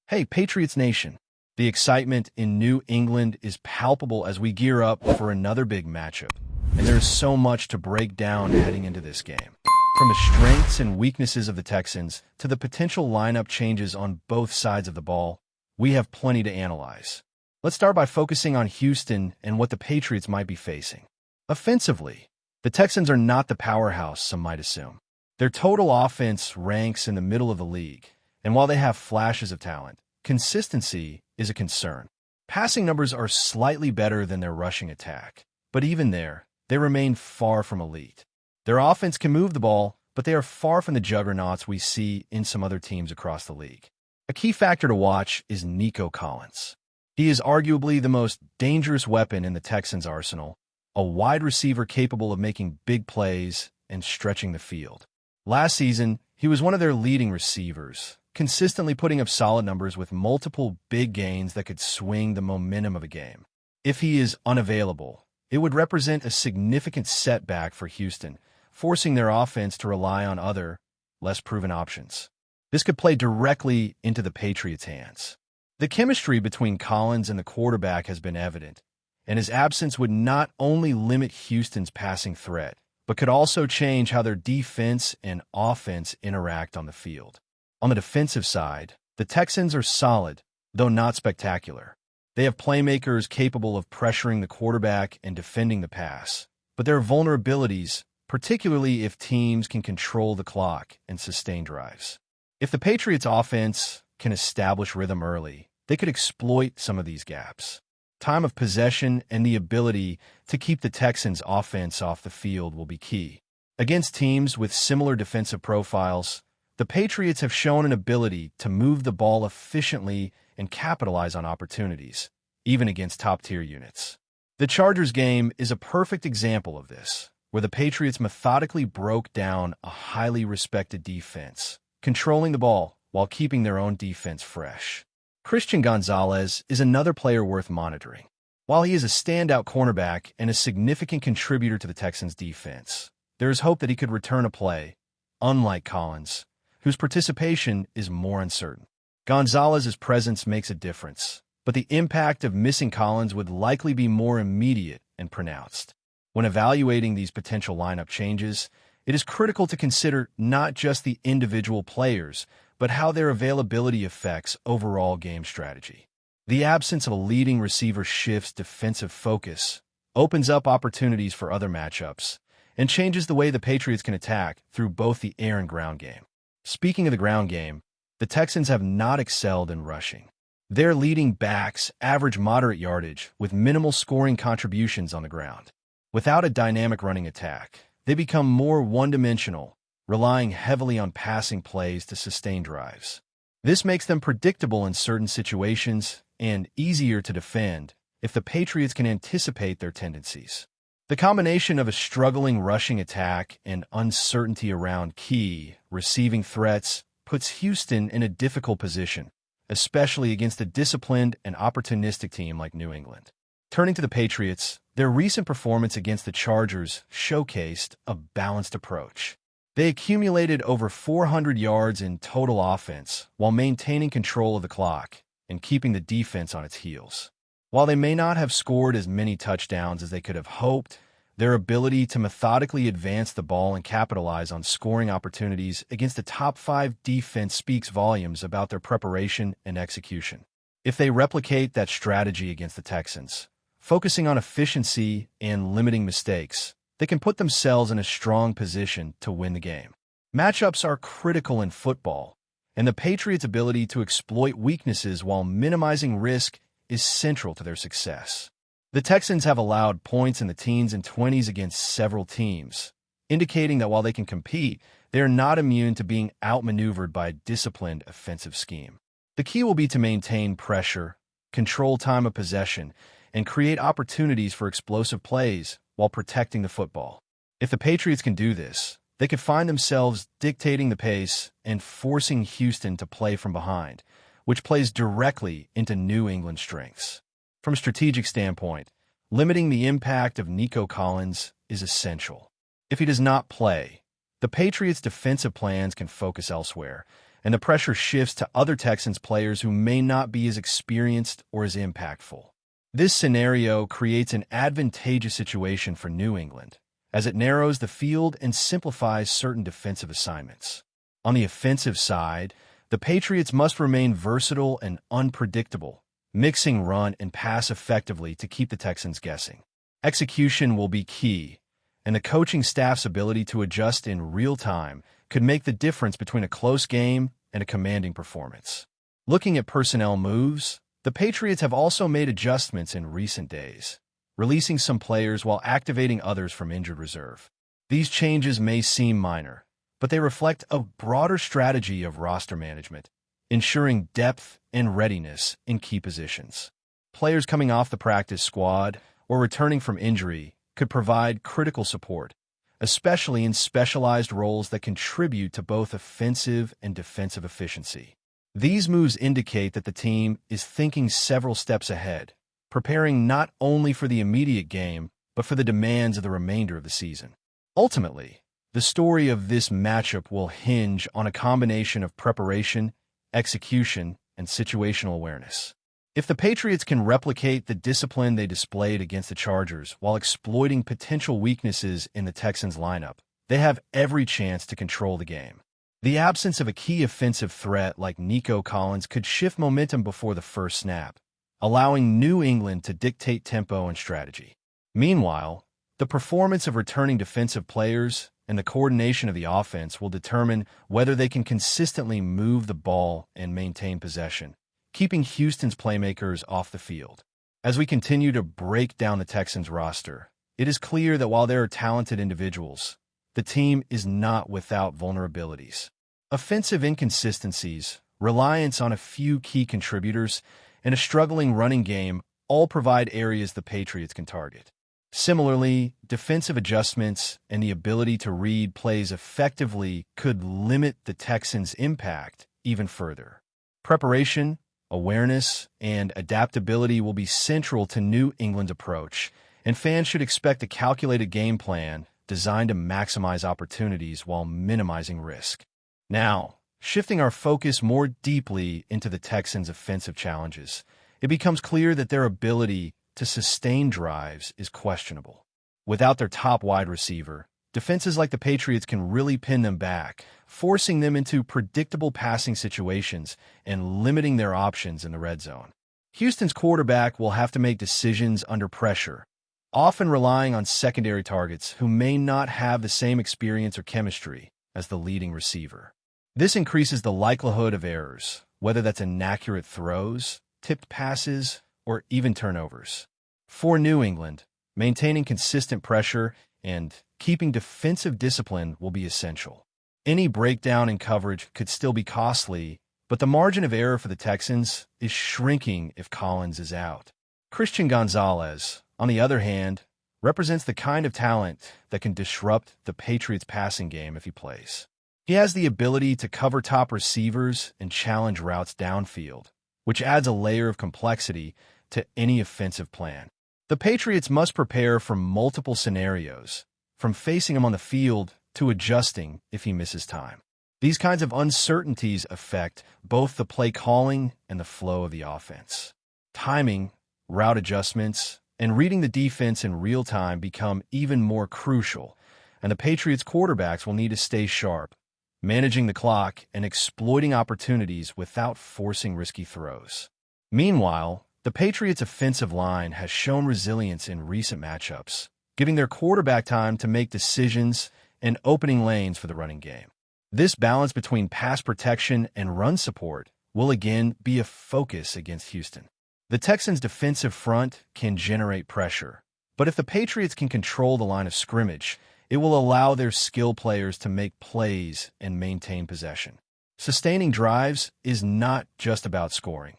Hey, Patriots Nation! The excitement in New England is palpable as we gear up for another big matchup, and there's so much to break down heading into this game. From the strengths and weaknesses of the Texans to the potential lineup changes on both sides of the ball, we have plenty to analyze. Let's start by focusing on Houston and what the Patriots might be facing. Offensively, the Texans are not the powerhouse some might assume. Their total offense ranks in the middle of the league, and while they have flashes of talent, consistency is a concern. Passing numbers are slightly better than their rushing attack, but even there, they remain far from elite. Their offense can move the ball, but they are far from the juggernauts we see in some other teams across the league. A key factor to watch is Nico Collins. He is arguably the most dangerous weapon in the Texans' arsenal, a wide receiver capable of making big plays and stretching the field. Last season, he was one of their leading receivers, consistently putting up solid numbers with multiple big gains that could swing the momentum of a game. If he is unavailable, it would represent a significant setback for Houston, forcing their offense to rely on other, less proven options. This could play directly into the Patriots' hands. The chemistry between Collins and the quarterback has been evident, and his absence would not only limit Houston's passing threat, but could also change how their defense and offense interact on the field. On the defensive side, the Texans are solid, though not spectacular. They have playmakers capable of pressuring the quarterback and defending the pass, but there are vulnerabilities, particularly if teams can control the clock and sustain drives. If the Patriots' offense can establish rhythm early, they could exploit some of these gaps. Time of possession and the ability to keep the Texans' offense off the field will be key. Against teams with similar defensive profiles, the Patriots have shown an ability to move the ball efficiently and capitalize on opportunities, even against top-tier units. The Chargers game is a perfect example of this, where the Patriots methodically broke down a highly respected defense, controlling the ball while keeping their own defense fresh. Christian Gonzalez is another player worth monitoring. While he is a standout cornerback and a significant contributor to the Texans' defense, there is hope that he could return a play, unlike Collins, whose participation is more uncertain. Gonzalez's presence makes a difference, but the impact of missing Collins would likely be more immediate and pronounced. When evaluating these potential lineup changes, it is critical to consider not just the individual players, but how their availability affects overall game strategy. The absence of a leading receiver shifts defensive focus, opens up opportunities for other matchups, and changes the way the Patriots can attack through both the air and ground game. Speaking of the ground game, the Texans have not excelled in rushing. Their leading backs average moderate yardage with minimal scoring contributions on the ground. Without a dynamic running attack, they become more one-dimensional, relying heavily on passing plays to sustain drives. This makes them predictable in certain situations and easier to defend if the Patriots can anticipate their tendencies. The combination of a struggling rushing attack and uncertainty around key receiving threats puts Houston in a difficult position, especially against a disciplined and opportunistic team like New England. Turning to the Patriots, their recent performance against the Chargers showcased a balanced approach. They accumulated over 400 yards in total offense while maintaining control of the clock and keeping the defense on its heels. While they may not have scored as many touchdowns as they could have hoped, their ability to methodically advance the ball and capitalize on scoring opportunities against a top-5 defense speaks volumes about their preparation and execution. If they replicate that strategy against the Texans, focusing on efficiency and limiting mistakes, they can put themselves in a strong position to win the game. Matchups are critical in football, and the Patriots' ability to exploit weaknesses while minimizing risk is central to their success. The Texans have allowed points in the teens and 20s against several teams, indicating that while they can compete, they are not immune to being outmaneuvered by a disciplined offensive scheme. The key will be to maintain pressure, control time of possession, and create opportunities for explosive plays while protecting the football. If the Patriots can do this, they could find themselves dictating the pace and forcing Houston to play from behind, which plays directly into New England's strengths. From a strategic standpoint, limiting the impact of Nico Collins is essential. If he does not play, the Patriots' defensive plans can focus elsewhere, and the pressure shifts to other Texans players who may not be as experienced or as impactful. This scenario creates an advantageous situation for New England, as it narrows the field and simplifies certain defensive assignments. On the offensive side, the Patriots must remain versatile and unpredictable, mixing run and pass effectively to keep the Texans guessing. Execution will be key, and the coaching staff's ability to adjust in real time could make the difference between a close game and a commanding performance. Looking at personnel moves, the Patriots have also made adjustments in recent days, releasing some players while activating others from injured reserve. These changes may seem minor, but they reflect a broader strategy of roster management, ensuring depth and readiness in key positions. Players coming off the practice squad or returning from injury could provide critical support, especially in specialized roles that contribute to both offensive and defensive efficiency. These moves indicate that the team is thinking several steps ahead, preparing not only for the immediate game, but for the demands of the remainder of the season. Ultimately, the story of this matchup will hinge on a combination of preparation, execution, and situational awareness. If the Patriots can replicate the discipline they displayed against the Chargers while exploiting potential weaknesses in the Texans' lineup, they have every chance to control the game. The absence of a key offensive threat like Nico Collins could shift momentum before the first snap, allowing New England to dictate tempo and strategy. Meanwhile, the performance of returning defensive players and the coordination of the offense will determine whether they can consistently move the ball and maintain possession, keeping Houston's playmakers off the field. As we continue to break down the Texans roster, it is clear that while there are talented individuals, the team is not without vulnerabilities. Offensive inconsistencies, reliance on a few key contributors, and a struggling running game all provide areas the Patriots can target. Similarly, defensive adjustments and the ability to read plays effectively could limit the Texans' impact even further. Preparation, awareness, and adaptability will be central to New England's approach, and fans should expect a calculated game plan designed to maximize opportunities while minimizing risk. Now, shifting our focus more deeply into the Texans' offensive challenges, it becomes clear that their ability to sustain drives is questionable. Without their top wide receiver, defenses like the Patriots can really pin them back, forcing them into predictable passing situations and limiting their options in the red zone. Houston's quarterback will have to make decisions under pressure, often relying on secondary targets who may not have the same experience or chemistry as the leading receiver. This increases the likelihood of errors, whether that's inaccurate throws, tipped passes, or even turnovers. For New England, maintaining consistent pressure and keeping defensive discipline will be essential. Any breakdown in coverage could still be costly, but the margin of error for the Texans is shrinking if Collins is out. Christian Gonzalez, on the other hand, represents the kind of talent that can disrupt the Patriots' passing game if he plays. He has the ability to cover top receivers and challenge routes downfield, which adds a layer of complexity to any offensive plan. The Patriots must prepare for multiple scenarios, from facing him on the field to adjusting if he misses time. These kinds of uncertainties affect both the play calling and the flow of the offense. Timing, route adjustments, and reading the defense in real time become even more crucial, and the Patriots' quarterbacks will need to stay sharp, managing the clock and exploiting opportunities without forcing risky throws. Meanwhile, the Patriots' offensive line has shown resilience in recent matchups, giving their quarterback time to make decisions and opening lanes for the running game. This balance between pass protection and run support will again be a focus against Houston. The Texans' defensive front can generate pressure, but if the Patriots can control the line of scrimmage, it will allow their skill players to make plays and maintain possession. Sustaining drives is not just about scoring.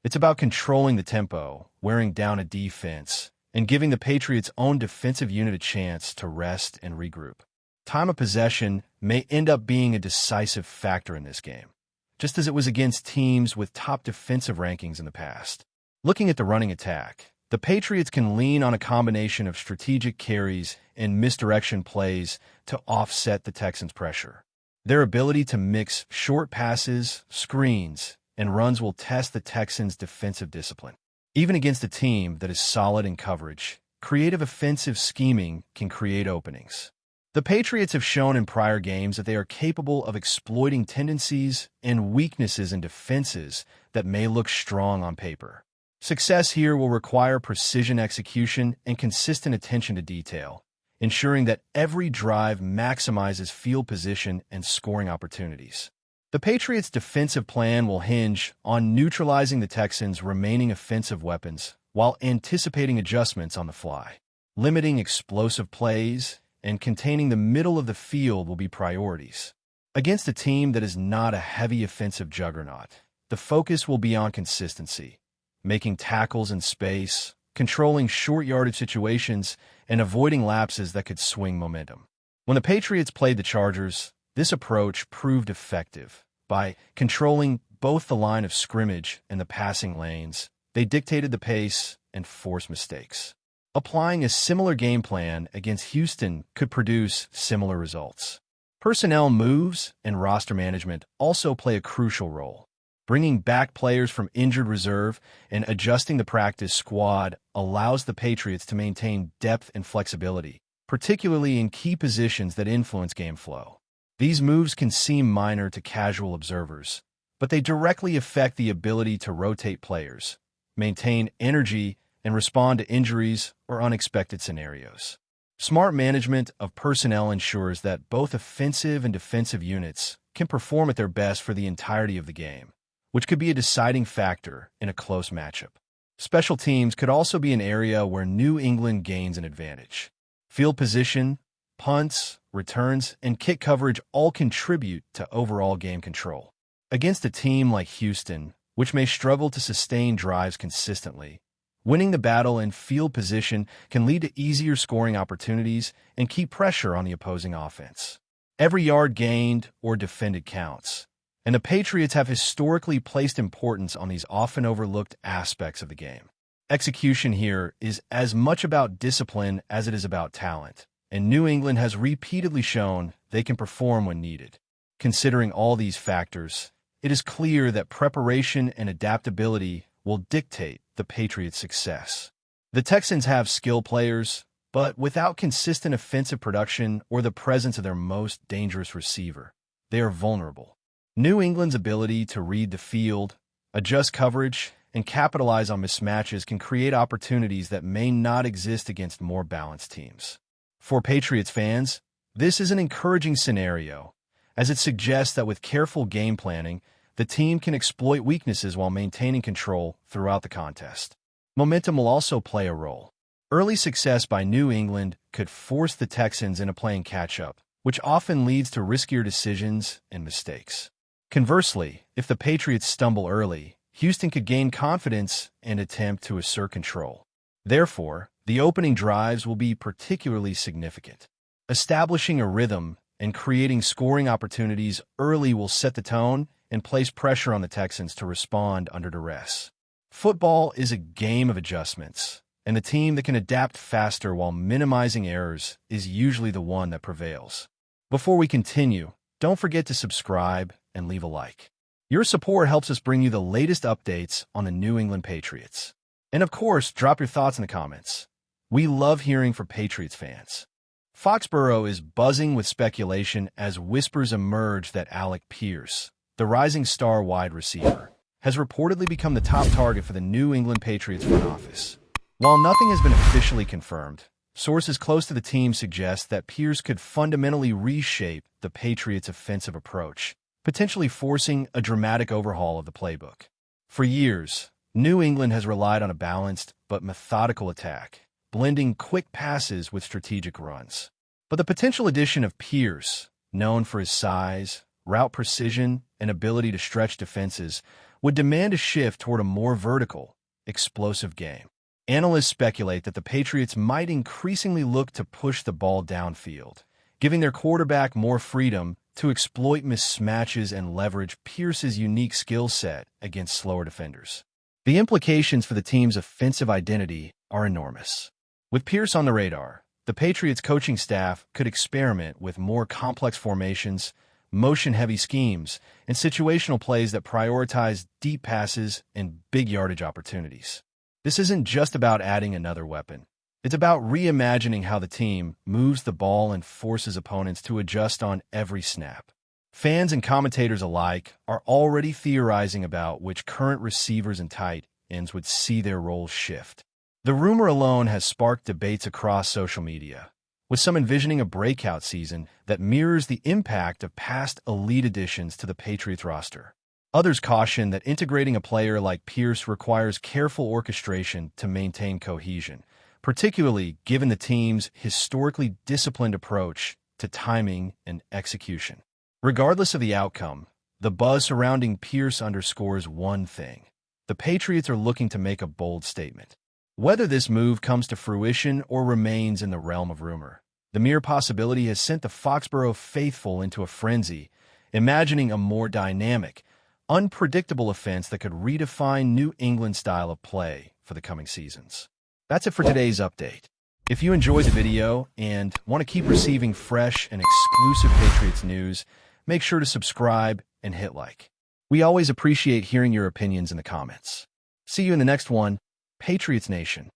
It's about controlling the tempo, wearing down a defense, and giving the Patriots' own defensive unit a chance to rest and regroup. Time of possession may end up being a decisive factor in this game, just as it was against teams with top defensive rankings in the past. Looking at the running attack, the Patriots can lean on a combination of strategic carries and misdirection plays to offset the Texans' pressure. Their ability to mix short passes, screens, and runs will test the Texans' defensive discipline. Even against a team that is solid in coverage, creative offensive scheming can create openings. The Patriots have shown in prior games that they are capable of exploiting tendencies and weaknesses in defenses that may look strong on paper. Success here will require precision execution and consistent attention to detail, ensuring that every drive maximizes field position and scoring opportunities. The Patriots' defensive plan will hinge on neutralizing the Texans' remaining offensive weapons while anticipating adjustments on the fly. Limiting explosive plays and containing the middle of the field will be priorities. Against a team that is not a heavy offensive juggernaut, the focus will be on consistency, making tackles in space, controlling short yardage situations, and avoiding lapses that could swing momentum. When the Patriots played the Chargers, this approach proved effective. By controlling both the line of scrimmage and the passing lanes, they dictated the pace and forced mistakes. Applying a similar game plan against Houston could produce similar results. Personnel moves and roster management also play a crucial role. Bringing back players from injured reserve and adjusting the practice squad allows the Patriots to maintain depth and flexibility, particularly in key positions that influence game flow. These moves can seem minor to casual observers, but they directly affect the ability to rotate players, maintain energy, and respond to injuries or unexpected scenarios. Smart management of personnel ensures that both offensive and defensive units can perform at their best for the entirety of the game, which could be a deciding factor in a close matchup. Special teams could also be an area where New England gains an advantage. Field position, punts, returns, and kick coverage all contribute to overall game control. Against a team like Houston, which may struggle to sustain drives consistently, winning the battle in field position can lead to easier scoring opportunities and keep pressure on the opposing offense. Every yard gained or defended counts, and the Patriots have historically placed importance on these often overlooked aspects of the game. Execution here is as much about discipline as it is about talent, and New England has repeatedly shown they can perform when needed. Considering all these factors, it is clear that preparation and adaptability will dictate the Patriots' success. The Texans have skilled players, but without consistent offensive production or the presence of their most dangerous receiver, they are vulnerable. New England's ability to read the field, adjust coverage, and capitalize on mismatches can create opportunities that may not exist against more balanced teams. For Patriots fans, this is an encouraging scenario, as it suggests that with careful game planning, the team can exploit weaknesses while maintaining control throughout the contest. Momentum will also play a role. Early success by New England could force the Texans into playing catch-up, which often leads to riskier decisions and mistakes. Conversely, if the Patriots stumble early, Houston could gain confidence and attempt to assert control. Therefore, the opening drives will be particularly significant. Establishing a rhythm and creating scoring opportunities early will set the tone and place pressure on the Texans to respond under duress. Football is a game of adjustments, and the team that can adapt faster while minimizing errors is usually the one that prevails. Before we continue, don't forget to subscribe and leave a like. Your support helps us bring you the latest updates on the New England Patriots. And of course, drop your thoughts in the comments. We love hearing from Patriots fans. Foxborough is buzzing with speculation as whispers emerge that Alec, the rising star wide receiver, has reportedly become the top target for the New England Patriots front office. While nothing has been officially confirmed, sources close to the team suggest that Pierce could fundamentally reshape the Patriots' offensive approach, potentially forcing a dramatic overhaul of the playbook. For years, New England has relied on a balanced but methodical attack, blending quick passes with strategic runs. But the potential addition of Pierce, known for his size, route precision, and ability to stretch defenses, would demand a shift toward a more vertical, explosive game. Analysts speculate that the Patriots might increasingly look to push the ball downfield, giving their quarterback more freedom to exploit mismatches and leverage Pierce's unique skill set against slower defenders. The implications for the team's offensive identity are enormous. With Pierce on the radar, the Patriots coaching staff could experiment with more complex formations, motion-heavy schemes, and situational plays that prioritize deep passes and big yardage opportunities. This isn't just about adding another weapon. It's about reimagining how the team moves the ball and forces opponents to adjust on every snap. Fans and commentators alike are already theorizing about which current receivers and tight ends would see their roles shift. The rumor alone has sparked debates across social media, with some envisioning a breakout season that mirrors the impact of past elite additions to the Patriots roster. Others caution that integrating a player like Pierce requires careful orchestration to maintain cohesion, particularly given the team's historically disciplined approach to timing and execution. Regardless of the outcome, the buzz surrounding Pierce underscores one thing. The Patriots are looking to make a bold statement. Whether this move comes to fruition or remains in the realm of rumor, the mere possibility has sent the Foxborough faithful into a frenzy, imagining a more dynamic, unpredictable offense that could redefine New England's style of play for the coming seasons. That's it for today's update. If you enjoyed the video and want to keep receiving fresh and exclusive Patriots news, make sure to subscribe and hit like. We always appreciate hearing your opinions in the comments. See you in the next one, Patriots Nation.